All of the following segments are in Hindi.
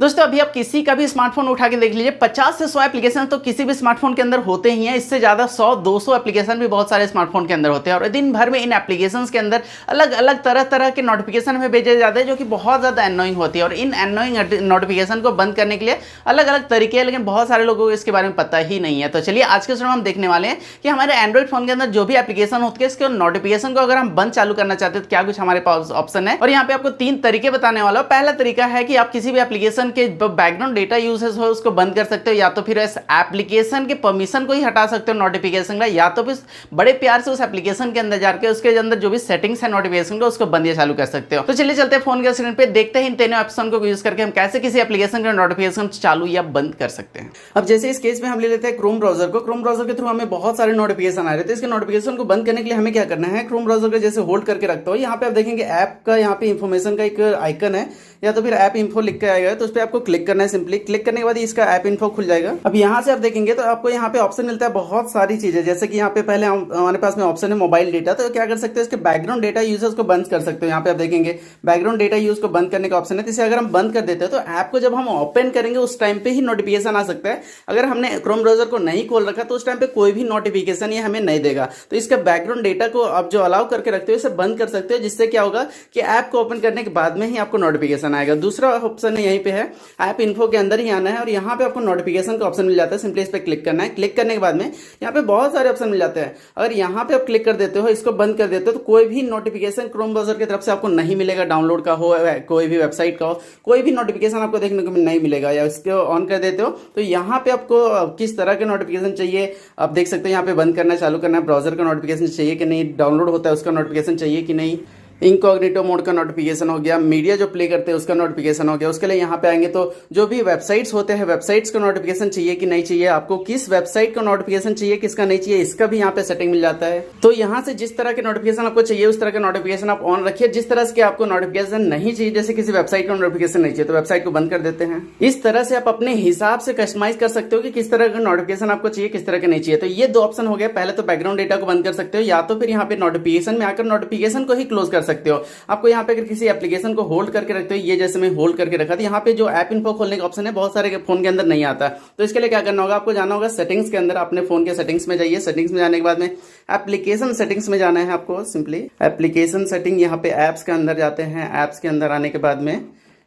दोस्तों अभी आप किसी का भी स्मार्टफोन उठा के देख लीजिए, 50 से 100 एप्लीकेशन तो किसी भी स्मार्टफोन के अंदर होते ही हैं। इससे ज़्यादा 100-200 एप्लीकेशन भी बहुत सारे स्मार्टफोन के अंदर होते हैं और दिन भर में इन एप्लीकेशंस के अंदर अलग अलग तरह के नोटिफिकेशन हमें भेजे जाते हैं, जो कि बहुत ज़्यादा एनोइंग होती है। और इन एनोइंग नोटिफिकेशन को बंद करने के लिए अलग अलग तरीके हैं, लेकिन बहुत सारे लोगों को इसके बारे में पता ही नहीं है। तो चलिए आज के वीडियो में हम देखने वाले हैं कि हमारे एंड्रॉइड फोन के अंदर जो भी एप्लीकेशन होती है, इसके नोटिफिकेशन को अगर हम बंद चालू करना चाहते हैं तो क्या कुछ हमारे पास ऑप्शन है। और यहाँ पे आपको 3 तरीके बताने वाला हूं। पहला तरीका है कि आप किसी भी एप्लीकेशन के बैकग्राउंड डेटा यूसेज हो उसको बंद कर सकते हो, या तो फिर इस एप्लीकेशन के परमिशन को ही हटा सकते हो नोटिफिकेशन का, या तो फिर बड़े प्यार से उस एप्लीकेशन के अंदर जाकर उसके अंदर जो भी सेटिंग्स है नोटिफिकेशन का उसको बंद या चालू कर सकते हो। तो चलिए चलते हैं फोन के स्क्रीन पे, देखते हैं इन तीनों ऑप्शन को यूज करके हम कैसे किसी एप्लीकेशन का नोटिफिकेशन चालू या बंद कर सकते हैं। अब जैसे इस केस में हम ले लेते हैं क्रोम ब्राउजर को। क्रोम ब्राउजर के थ्रू हमें बहुत सारे नोटिफिकेशन आ रहे थे। इसके नोटिफिकेशन को बंद करने के लिए हमें क्या करना है, क्रोम ब्राउजर को जैसे होल्ड करके रखता हो, यहाँ पे आप देखेंगे ऐप का यहाँ पे इंफॉर्मेशन का एक आइकन है, या तो फिर ऐप इन्फो लिख के आएगा, तो उस पर आपको क्लिक करना है। सिंपली क्लिक करने के बाद इसका ऐप इन्फो खुल जाएगा। अब यहाँ से आप देखेंगे तो आपको यहाँ पे ऑप्शन मिलता है बहुत सारी चीजें, जैसे कि यहाँ पे पहले हमारे पास में ऑप्शन है मोबाइल डेटा। तो क्या कर सकते हैं, इसके बैकग्राउंड डेटा यूजर्स को बंद कर सकते हो। यहाँ पे आप देखेंगे बैकग्राउंड डेटा यूज को बंद करने का ऑप्शन है। तो इसे अगर हम बंद कर देते हैं तो ऐप को जब हम ओपन करेंगे उस टाइम पे ही नोटिफिकेशन आ सकता है। अगर हमने क्रोम ब्राउजर को नहीं खोल रखा तो उस टाइम पे कोई भी नोटिफिकेशन ये हमें नहीं देगा। तो इसका बैकग्राउंड डेटा को आप जो अलाउ करके रखते हो इसे बंद कर सकते हो, जिससे क्या होगा कि ऐप को ओपन करने के बाद में ही आपको नोटिफिकेशन आएगा। दूसरा ऑप्शन यहीं पे है, ऐप इन्फो के अंदर ही आना है और यहाँ पे आपको नोटिफिकेशन का ऑप्शन मिल जाता है। सिंपली इस पे क्लिक करना है। क्लिक करने के बाद में यहाँ पे बहुत सारे ऑप्शन मिल जाते हैं। अगर यहाँ पे आप क्लिक कर देते हो, इसको बंद कर देते हो, तो कोई भी नोटिफिकेशन क्रोम ब्राउजर की तरफ से आपको नहीं मिलेगा। डाउनलोड का हो, कोई भी वेबसाइट का हो, कोई भी नोटिफिकेशन आपको देखने को नहीं मिलेगा। या इसको ऑन कर देते हो तो यहाँ पे आपको किस तरह के नोटिफिकेशन चाहिए आप देख सकते हो। यहाँ पे बंद करना चालू करना है, ब्राउजर का नोटिफिकेशन चाहिए कि नहीं, डाउनलोड होता है उसका नोटिफिकेशन चाहिए कि नहीं, इनकॉग्निटो मोड का नोटिफिकेशन हो गया, मीडिया जो प्ले करते हैं उसका नोटिफिकेशन हो गया। उसके लिए यहाँ पे आएंगे तो जो भी वेबसाइट्स होते हैं वेबसाइट्स का नोटिफिकेशन चाहिए कि नहीं चाहिए, आपको किस वेबसाइट का नोटिफिकेशन चाहिए किसका नहीं चाहिए, इसका भी यहाँ पे सेटिंग मिल जाता है। तो यहाँ से जिस तरह के नोटिफिकेशन आपको चाहिए उस तरह का नोटिफिकेशन आप ऑन रखिए। जिस तरह से आपको नोटिफिकेशन नहीं चाहिए, जैसे किसी वेबसाइट का नोटिफिकेशन नहीं चाहिए तो वेबसाइट को बंद कर देते हैं। इस तरह से आप अपने हिसाब से कस्टमाइज कर सकते हो कि किस तरह का नोटिफिकेशन आपको चाहिए किस तरह का नहीं चाहिए। तो ये 2 ऑप्शन हो गए। पहले तो बैकग्राउंड डेटा को बंद कर सकते हो, या तो फिर यहाँ पे नोटिफिकेशन में आकर नोटिफिकेशन को ही क्लोज कर सकते हो। आपको यहाँ पे अगर किसी एप्लीकेशन को होल्ड करके रखते हो, ये जैसे मैं होल्ड करके रखा था, यहाँ पे जो ऐप इन्फो खोलने का ऑप्शन है बहुत सारे फोन के अंदर नहीं आता। तो इसके लिए क्या करना होगा, आपको जाना होगा सेटिंग्स के अंदर, अपने फोन के सेटिंग्स में जाइए। सेटिंग्स में जाने के बाद में एप्लीकेशन सेटिंग्स में जाना है आपको। सिंपली एप्लीकेशन सेटिंग, यहाँ पे एप्स के अंदर जाते हैं। एप्स के अंदर आने के बाद में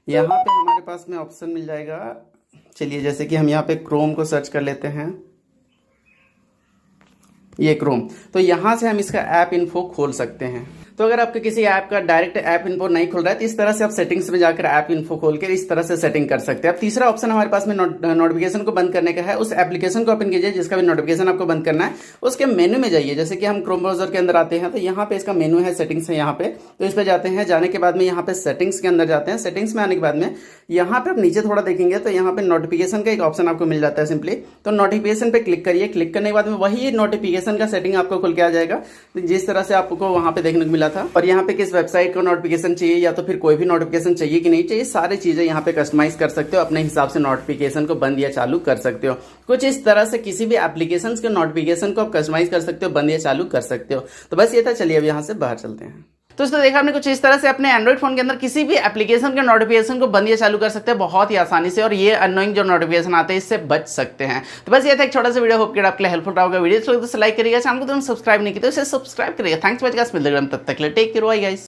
यहाँ पे हमारे पास में ऑप्शन मिल जाएगा। चलिए जैसे कि हम यहाँ पे क्रोम को सर्च कर लेते हैं, ये क्रोम। तो यहां से हम इसका ऐप इन्फो खोल सकते हैं। तो अगर आपके किसी ऐप का डायरेक्ट ऐप इन्फो नहीं खुल रहा है तो इस तरह से आप सेटिंग्स में जाकर ऐप इन्फो खोल के इस तरह से सेटिंग कर सकते हैं। अब तीसरा ऑप्शन हमारे पास में नोटिफिकेशन को बंद करने का है। उस एप्लीकेशन को ओपन कीजिए जिसका भी नोटिफिकेशन आपको बंद करना है, उसके मेनू में जाइए। जैसे कि हम क्रोम ब्राउजर के अंदर आते हैं तो यहाँ पे इसका मेनू है, सेटिंग्स है यहाँ पे। तो इस पे जाते हैं, जाने के बाद में यहाँ पे सेटिंग्स के अंदर जाते हैं। सेटिंग्स में आने के बाद में यहाँ पे आप नीचे थोड़ा देखेंगे तो यहाँ पे नोटिफिकेशन का एक ऑप्शन आपको मिल जाता है। सिंपली तो नोटिफिकेशन पे क्लिक करिए। क्लिक करने के बाद में वही नोटिफिकेशन का सेटिंग आपको खुल के आ जाएगा, जिस तरह से आपको वहां पे देखने को मिला था। और यहाँ पे किस वेबसाइट को नोटिफिकेशन चाहिए या तो फिर कोई भी नोटिफिकेशन चाहिए कि नहीं चाहिए, सारी चीजें यहाँ पे कस्टमाइज कर सकते हो। अपने हिसाब से नोटिफिकेशन को बंद या चालू कर सकते हो। कुछ इस तरह से किसी भी एप्लीकेशन के नोटिफिकेशन को आप कस्टमाइज कर सकते हो, बंद या चालू कर सकते हो। तो बस ये था। चलिए अब यहाँ से बाहर चलते हैं। तो दोस्तों देखा आपने, कुछ इस तरह से अपने एंड्रॉइड फोन के अंदर किसी भी एप्लीकेशन के नोटिफिकेशन को बंद या चालू कर सकते हैं बहुत ही आसानी से, और ये अननोइंग जो नोटिफिकेशन आते हैं इससे बच सकते हैं। तो बस ये था एक छोटा सा वीडियो, होप कि आपके लिए हेल्पफुल रहा होगा। वीडियो तो लाइक करिएगा, चैनल को तुम सब्सक्राइब नहीं किया तो इसे सब्सक्राइब करिएगा। थैंक्स फॉर वॉचिंग, मिलते हैं तब तक के लिए। Take care, bye guys.